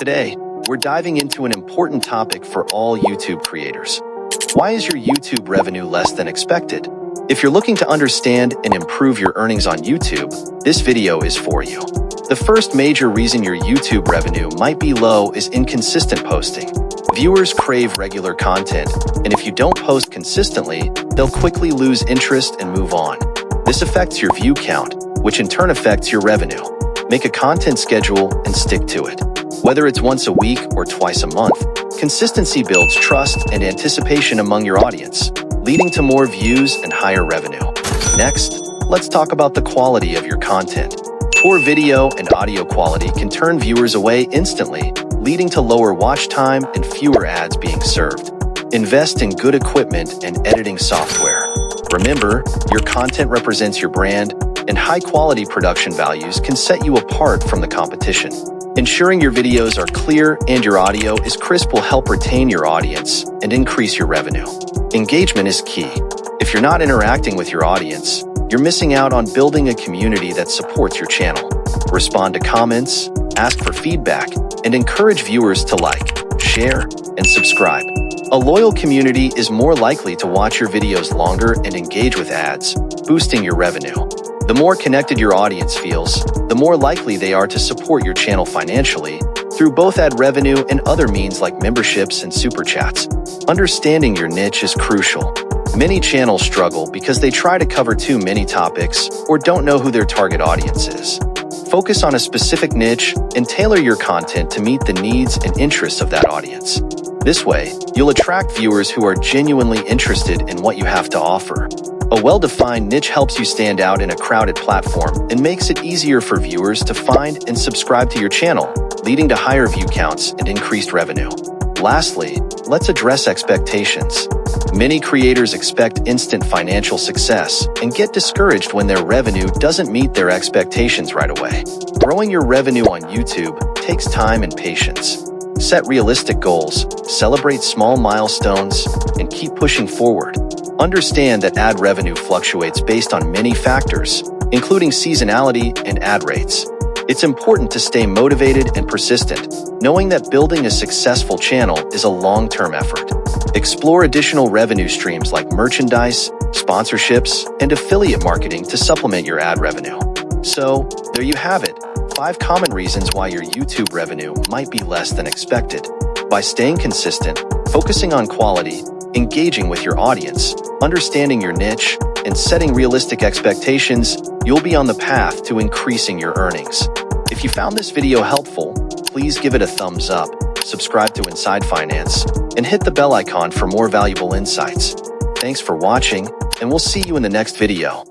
Today, we're diving into an important topic for all YouTube creators. Why is your YouTube revenue less than expected? If you're looking to understand and improve your earnings on YouTube, this video is for you. The first major reason your YouTube revenue might be low is inconsistent posting. Viewers crave regular content, and if you don't post consistently, they'll quickly lose interest and move on. This affects your view count, which in turn affects your revenue. Make a content schedule and stick to it. Whether it's once a week or twice a month, consistency builds trust and anticipation among your audience, leading to more views and higher revenue. Next, let's talk about the quality of your content. Poor video and audio quality can turn viewers away instantly, leading to lower watch time and fewer ads being served. Invest in good equipment and editing software. Remember, your content represents your brand, and high-quality production values can set you apart from the competition. Ensuring your videos are clear and your audio is crisp will help retain your audience and increase your revenue. Engagement is key. If you're not interacting with your audience, you're missing out on building a community that supports your channel. Respond to comments, ask for feedback, and encourage viewers to like, share, and subscribe. A loyal community is more likely to watch your videos longer and engage with ads, boosting your revenue. The more connected your audience feels, the more likely they are to support your channel financially through both ad revenue and other means like memberships and super chats. Understanding your niche is crucial. Many channels struggle because they try to cover too many topics or don't know who their target audience is. Focus on a specific niche and tailor your content to meet the needs and interests of that audience. This way, you'll attract viewers who are genuinely interested in what you have to offer. A well-defined niche helps you stand out in a crowded platform and makes it easier for viewers to find and subscribe to your channel, leading to higher view counts and increased revenue. Lastly, let's address expectations. Many creators expect instant financial success and get discouraged when their revenue doesn't meet their expectations right away. Growing your revenue on YouTube takes time and patience. Set realistic goals, celebrate small milestones, and keep pushing forward. Understand that ad revenue fluctuates based on many factors, including seasonality and ad rates. It's important to stay motivated and persistent, knowing that building a successful channel is a long-term effort. Explore additional revenue streams like merchandise, sponsorships, and affiliate marketing to supplement your ad revenue. So, there you have it, 5 common reasons why your YouTube revenue might be less than expected. By staying consistent, focusing on quality, engaging with your audience, understanding your niche, and setting realistic expectations, you'll be on the path to increasing your earnings. If you found this video helpful, please give it a thumbs up, subscribe to Inside Finance, and hit the bell icon for more valuable insights. Thanks for watching, and we'll see you in the next video.